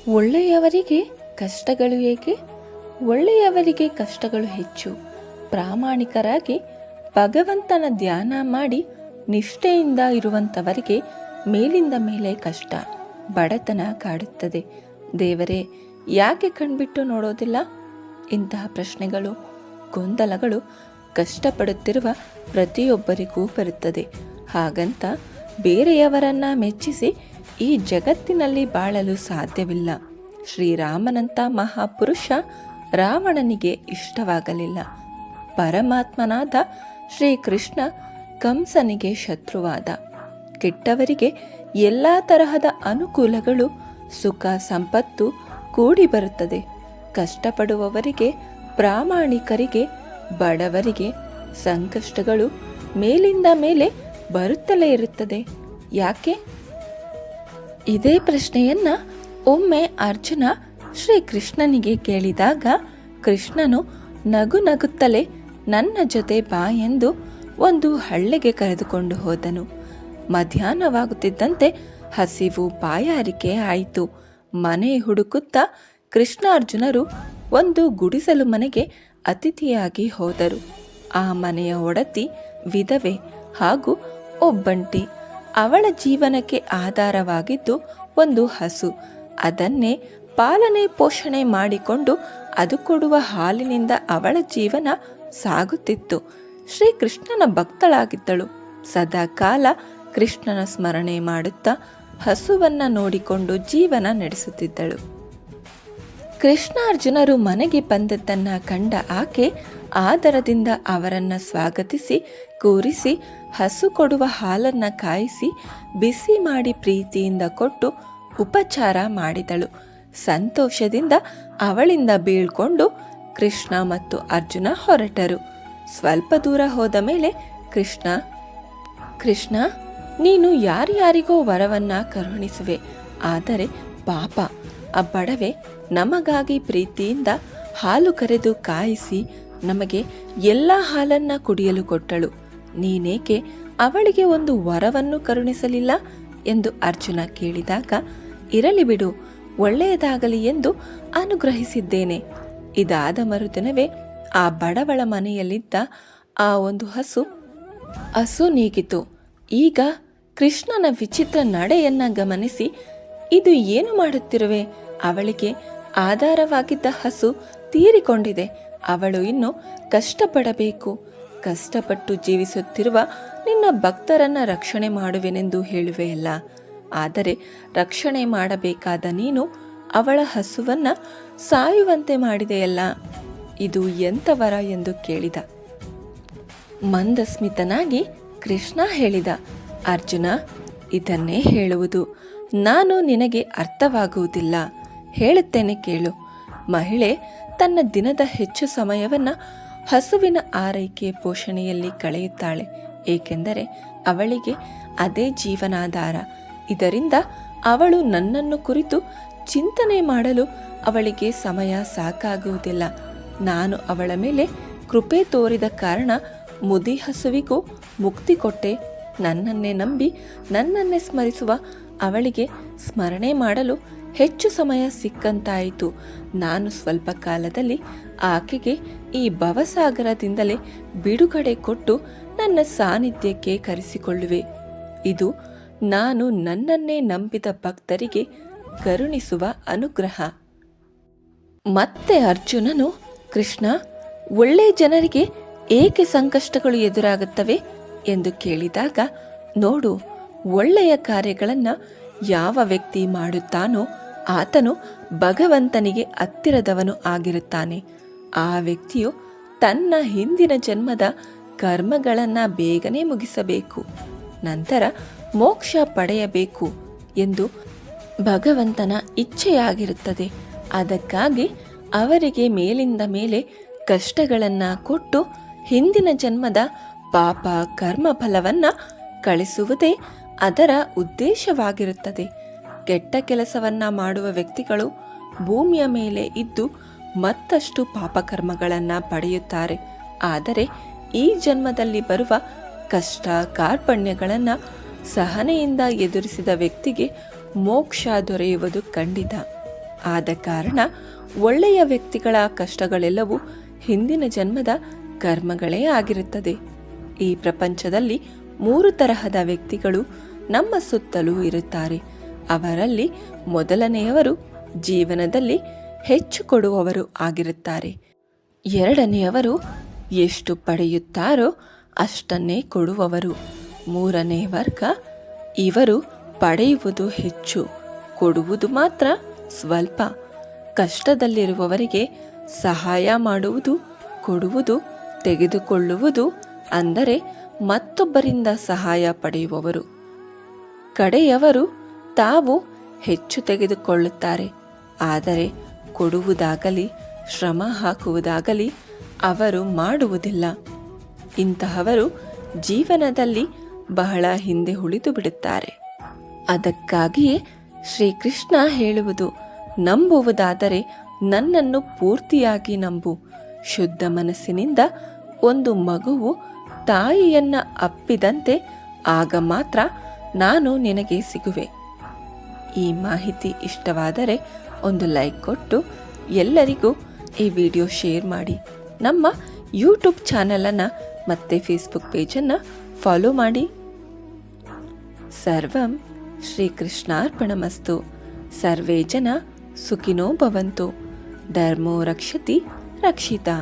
ಒಳ್ಳೆಯವರಿಗೆ ಕಷ್ಟಗಳು ಏಕೆ? ಒಳ್ಳೆಯವರಿಗೆ ಕಷ್ಟಗಳು ಹೆಚ್ಚು. ಪ್ರಾಮಾಣಿಕರಾಗಿ ಭಗವಂತನ ಧ್ಯಾನ ಮಾಡಿ ನಿಷ್ಠೆಯಿಂದ ಇರುವಂಥವರಿಗೆ ಮೇಲಿಂದ ಮೇಲೆ ಕಷ್ಟ, ಬಡತನ ಕಾಡುತ್ತದೆ. ದೇವರೇ ಯಾಕೆ ಕಣ್ಬಿಟ್ಟು ನೋಡೋದಿಲ್ಲ? ಇಂತಹ ಪ್ರಶ್ನೆಗಳು, ಗೊಂದಲಗಳು ಕಷ್ಟಪಡುತ್ತಿರುವ ಪ್ರತಿಯೊಬ್ಬರಿಗೂ ಬರುತ್ತದೆ. ಹಾಗಂತ ಬೇರೆಯವರನ್ನ ಮೆಚ್ಚಿಸಿ ಈ ಜಗತ್ತಿನಲ್ಲಿ ಬಾಳಲು ಸಾಧ್ಯವಿಲ್ಲ. ಶ್ರೀರಾಮನಂಥ ಮಹಾಪುರುಷ ರಾವಣನಿಗೆ ಇಷ್ಟವಾಗಲಿಲ್ಲ. ಪರಮಾತ್ಮನಾದ ಶ್ರೀಕೃಷ್ಣ ಕಂಸನಿಗೆ ಶತ್ರುವಾದ. ಕೆಟ್ಟವರಿಗೆ ಎಲ್ಲ ತರಹದ ಅನುಕೂಲಗಳು, ಸುಖ ಸಂಪತ್ತು ಕೂಡಿ ಬರುತ್ತದೆ. ಕಷ್ಟಪಡುವವರಿಗೆ, ಪ್ರಾಮಾಣಿಕರಿಗೆ, ಬಡವರಿಗೆ ಸಂಕಷ್ಟಗಳು ಮೇಲಿಂದ ಮೇಲೆ ಬರುತ್ತಲೇ ಇರುತ್ತದೆ. ಯಾಕೆ? ಇದೇ ಪ್ರಶ್ನೆಯನ್ನ ಒಮ್ಮೆ ಅರ್ಜುನ ಶ್ರೀಕೃಷ್ಣನಿಗೆ ಕೇಳಿದಾಗ ಕೃಷ್ಣನು ನಗು ನಗುತ್ತಲೇ ನನ್ನ ಜೊತೆ ಬಾ ಎಂದು ಒಂದು ಹಳ್ಳಿಗೆ ಕರೆದುಕೊಂಡು ಹೋದನು. ಮಧ್ಯಾಹ್ನವಾಗುತ್ತಿದ್ದಂತೆ ಹಸಿವು, ಬಾಯಾರಿಕೆ ಆಯಿತು. ಮನೆ ಹುಡುಕುತ್ತಾ ಕೃಷ್ಣಾರ್ಜುನರು ಒಂದು ಗುಡಿಸಲು ಮನೆಗೆ ಅತಿಥಿಯಾಗಿ ಹೋದರು. ಆ ಮನೆಯ ಒಡತಿ ವಿಧವೆ ಹಾಗೂ ಒಬ್ಬಂಟಿ. ಅವಳ ಜೀವನಕ್ಕೆ ಆಧಾರವಾಗಿದ್ದು ಒಂದು ಹಸು. ಅದನ್ನೇ ಪಾಲನೆ ಪೋಷಣೆ ಮಾಡಿಕೊಂಡು ಅದು ಕೊಡುವ ಹಾಲಿನಿಂದ ಅವಳ ಜೀವನ ಸಾಗುತ್ತಿತ್ತು. ಶ್ರೀಕೃಷ್ಣನ ಭಕ್ತಳಾಗಿದ್ದಳು. ಸದಾ ಕಾಲ ಕೃಷ್ಣನ ಸ್ಮರಣೆ ಮಾಡುತ್ತಾ ಹಸುವನ್ನ ನೋಡಿಕೊಂಡು ಜೀವನ ನಡೆಸುತ್ತಿದ್ದಳು. ಕೃಷ್ಣಾರ್ಜುನರು ಮನೆಗೆ ಬಂದದ್ದನ್ನ ಕಂಡ ಆಕೆ ಆದರದಿಂದ ಅವರನ್ನ ಸ್ವಾಗತಿಸಿ ಕೂರಿಸಿ ಹಸು ಕೊಡುವ ಹಾಲನ್ನ ಕಾಯಿಸಿ ಬಿಸಿ ಮಾಡಿ ಪ್ರೀತಿಯಿಂದ ಕೊಟ್ಟು ಉಪಚಾರ ಮಾಡಿದಳು. ಸಂತೋಷದಿಂದ ಅವಳಿಂದ ಬೀಳ್ಕೊಂಡು ಕೃಷ್ಣ ಮತ್ತು ಅರ್ಜುನ ಹೊರಟರು. ಸ್ವಲ್ಪ ದೂರ ಹೋದ ಮೇಲೆ ಕೃಷ್ಣ ನೀನು ಯಾರ್ಯಾರಿಗೋ ವರವನ್ನ ಕರುಣಿಸುವೆ, ಆದರೆ ಪಾಪ ಆ ಬಡವೆ ನಮಗಾಗಿ ಪ್ರೀತಿಯಿಂದ ಹಾಲು ಕರೆದು ಕಾಯಿಸಿ ನಮಗೆ ಎಲ್ಲ ಹಾಲನ್ನ ಕುಡಿಯಲು ಕೊಟ್ಟಳು. ನೀನೇಕೆ ಅವಳಿಗೆ ಒಂದು ವರವನ್ನು ಕರುಣಿಸಲಿಲ್ಲ ಎಂದು ಅರ್ಜುನ ಕೇಳಿದಾಗ, ಇರಲಿ ಬಿಡು, ಒಳ್ಳೆಯದಾಗಲಿ ಎಂದು ಅನುಗ್ರಹಿಸಿದ್ದೇನೆ. ಇದಾದ ಮರುದಿನವೇ ಆ ಬಡವಳ ಮನೆಯಲ್ಲಿದ್ದ ಆ ಒಂದು ಹಸು ನೀಗಿತು. ಈಗ ಕೃಷ್ಣನ ವಿಚಿತ್ರ ನಡೆಯನ್ನ ಗಮನಿಸಿ, ಇದು ಏನು ಮಾಡುತ್ತಿರುವೆ? ಅವಳಿಗೆ ಆಧಾರವಾಗಿದ್ದ ಹಸು ತೀರಿಕೊಂಡಿದೆ. ಅವಳು ಇನ್ನು ಕಷ್ಟಪಡಬೇಕು. ಕಷ್ಟಪಟ್ಟು ಜೀವಿಸುತ್ತಿರುವ ನಿನ್ನ ಭಕ್ತರನ್ನ ರಕ್ಷಣೆ ಮಾಡುವೆನೆಂದು ಹೇಳುವೆಯಲ್ಲ, ಆದರೆ ರಕ್ಷಣೆ ಮಾಡಬೇಕಾದ ನೀನು ಅವಳ ಹಸುವನ್ನ ಸಾಯುವಂತೆ ಮಾಡಿದೆಯಲ್ಲ, ಇದು ಎಂಥ ವರ ಎಂದು ಕೇಳಿದ. ಮಂದಸ್ಮಿತನಾಗಿ ಕೃಷ್ಣ ಹೇಳಿದ, ಅರ್ಜುನ, ಇದನ್ನೇ ಹೇಳುವುದು. ನಾನು ನಿನಗೆ ಅರ್ಥವಾಗುವುದಿಲ್ಲ, ಹೇಳುತ್ತೇನೆ ಕೇಳು. ಮಹಿಳೆ ತನ್ನ ದಿನದ ಹೆಚ್ಚು ಸಮಯವನ್ನ ಹಸುವಿನ ಆರೈಕೆ ಪೋಷಣೆಯಲ್ಲಿ ಕಳೆಯುತ್ತಾಳೆ. ಏಕೆಂದರೆ ಅವಳಿಗೆ ಅದೇ ಜೀವನಾಧಾರ. ಇದರಿಂದ ಅವಳು ನನ್ನನ್ನು ಕುರಿತು ಚಿಂತನೆ ಮಾಡಲು ಅವಳಿಗೆ ಸಮಯ ಸಾಕಾಗುವುದಿಲ್ಲ. ನಾನು ಅವಳ ಮೇಲೆ ಕೃಪೆ ತೋರಿದ ಕಾರಣ ಮುದಿ ಹಸುವಿಗೂ ಮುಕ್ತಿ ಕೊಟ್ಟೆ. ನನ್ನನ್ನೇ ನಂಬಿ ನನ್ನನ್ನೇ ಸ್ಮರಿಸುವ ಅವಳಿಗೆ ಸ್ಮರಣೆ ಮಾಡಲು ಹೆಚ್ಚು ಸಮಯ ಸಿಕ್ಕಂತಾಯಿತು. ನಾನು ಸ್ವಲ್ಪ ಕಾಲದಲ್ಲಿ ಆಕೆಗೆ ಈ ಭವಸಾಗರದಿಂದಲೇ ಬಿಡುಗಡೆ ಕೊಟ್ಟು ನನ್ನ ಸಾನ್ನಿಧ್ಯಕ್ಕೆ ಕರೆಸಿಕೊಳ್ಳುವೆ. ಇದು ನಾನು ನನ್ನನ್ನೇ ನಂಬಿದ ಭಕ್ತರಿಗೆ ಕರುಣಿಸುವ ಅನುಗ್ರಹ. ಮತ್ತೆ ಅರ್ಜುನನು, ಕೃಷ್ಣ, ಒಳ್ಳೆಯ ಜನರಿಗೆ ಏಕೆ ಸಂಕಷ್ಟಗಳು ಎದುರಾಗುತ್ತವೆ ಎಂದು ಕೇಳಿದಾಗ, ನೋಡು, ಒಳ್ಳೆಯ ಕಾರ್ಯಗಳನ್ನು ಯಾವ ವ್ಯಕ್ತಿ ಮಾಡುತ್ತಾನೋ ಆತನು ಭಗವಂತನಿಗೆ ಹತ್ತಿರದವನು ಆಗಿರುತ್ತಾನೆ. ಆ ವ್ಯಕ್ತಿಯು ತನ್ನ ಹಿಂದಿನ ಜನ್ಮದ ಕರ್ಮಗಳನ್ನು ಬೇಗನೆ ಮುಗಿಸಬೇಕು, ನಂತರ ಮೋಕ್ಷ ಪಡೆಯಬೇಕು ಎಂದು ಭಗವಂತನ ಇಚ್ಛೆಯಾಗಿರುತ್ತದೆ. ಅದಕ್ಕಾಗಿ ಅವರಿಗೆ ಮೇಲಿಂದ ಮೇಲೆ ಕಷ್ಟಗಳನ್ನು ಕೊಟ್ಟು ಹಿಂದಿನ ಜನ್ಮದ ಪಾಪ ಕರ್ಮ ಫಲವನ್ನು ಕಳಿಸುವುದೇ ಅದರ ಉದ್ದೇಶವಾಗಿರುತ್ತದೆ. ಕೆಟ್ಟ ಕೆಲಸವನ್ನ ಮಾಡುವ ವ್ಯಕ್ತಿಗಳು ಭೂಮಿಯ ಮೇಲೆ ಇದ್ದು ಮತ್ತಷ್ಟು ಪಾಪಕರ್ಮಗಳನ್ನು ಪಡೆಯುತ್ತಾರೆ. ಆದರೆ ಈ ಜನ್ಮದಲ್ಲಿ ಬರುವ ಕಷ್ಟ ಕಾರ್ಪಣ್ಯಗಳನ್ನು ಸಹನೆಯಿಂದ ಎದುರಿಸಿದ ವ್ಯಕ್ತಿಗೆ ಮೋಕ್ಷ ದೊರೆಯುವುದು ಖಂಡಿತ. ಆದ ಕಾರಣ ಒಳ್ಳೆಯ ವ್ಯಕ್ತಿಗಳ ಕಷ್ಟಗಳೆಲ್ಲವೂ ಹಿಂದಿನ ಜನ್ಮದ ಕರ್ಮಗಳೇ ಆಗಿರುತ್ತದೆ. ಈ ಪ್ರಪಂಚದಲ್ಲಿ 3 ತರಹದ ವ್ಯಕ್ತಿಗಳು ನಮ್ಮ ಸುತ್ತಲೂ ಇರುತ್ತಾರೆ. ಅವರಲ್ಲಿ ಮೊದಲನೆಯವರು ಜೀವನದಲ್ಲಿ ಹೆಚ್ಚು ಕೊಡುವವರು ಆಗಿರುತ್ತಾರೆ. ಎರಡನೆಯವರು ಎಷ್ಟು ಪಡೆಯುತ್ತಾರೋ ಅಷ್ಟನ್ನೇ ಕೊಡುವವರು. ಮೂರನೇ ವರ್ಗ ಇವರು ಪಡೆಯುವುದು ಹೆಚ್ಚು, ಕೊಡುವುದು ಮಾತ್ರ ಸ್ವಲ್ಪ. ಕಷ್ಟದಲ್ಲಿರುವವರಿಗೆ ಸಹಾಯ ಮಾಡುವುದು, ಕೊಡುವುದು, ತೆಗೆದುಕೊಳ್ಳುವುದು, ಅಂದರೆ ಮತ್ತೊಬ್ಬರಿಂದ ಸಹಾಯ ಪಡೆಯುವವರು. ಕಡೆಯವರು ತಾವು ಹೆಚ್ಚು ತೆಗೆದುಕೊಳ್ಳುತ್ತಾರೆ, ಆದರೆ ಕೊಡುವುದಾಗಲಿ ಶ್ರಮ ಹಾಕುವುದಾಗಲಿ ಅವರು ಮಾಡುವುದಿಲ್ಲ. ಇಂತಹವರು ಜೀವನದಲ್ಲಿ ಬಹಳ ಹಿಂದೆ ಉಳಿದು ಬಿಡುತ್ತಾರೆ. ಅದಕ್ಕಾಗಿಯೇ ಶ್ರೀಕೃಷ್ಣ ಹೇಳುವುದು, ನಂಬುವುದಾದರೆ ನನ್ನನ್ನು ಪೂರ್ತಿಯಾಗಿ ನಂಬು. ಶುದ್ಧ ಮನಸ್ಸಿನಿಂದ ಒಂದು ಮಗುವು ತಾಯಿಯನ್ನ ಅಪ್ಪಿದಂತೆ ಆಗ ಮಾತ್ರ ನಾನು ನಿನಗೆ ಸಿಗುವೆ. ಈ ಮಾಹಿತಿ ಇಷ್ಟವಾದರೆ ಒಂದು ಲೈಕ್ ಕೊಟ್ಟು ಎಲ್ಲರಿಗೂ ಈ ವಿಡಿಯೋ ಶೇರ್ ಮಾಡಿ. ನಮ್ಮ ಯೂಟ್ಯೂಬ್ ಚಾನಲನ್ನು ಮತ್ತು ಫೇಸ್ಬುಕ್ ಪೇಜನ್ನು ಫಾಲೋ ಮಾಡಿ. ಸರ್ವಂ ಶ್ರೀಕೃಷ್ಣಾರ್ಪಣಮಸ್ತು. ಸರ್ವೇ ಜನ ಸುಖಿನೋ ಭವಂತು. ಧರ್ಮೋ ರಕ್ಷತಿ ರಕ್ಷಿತಾ.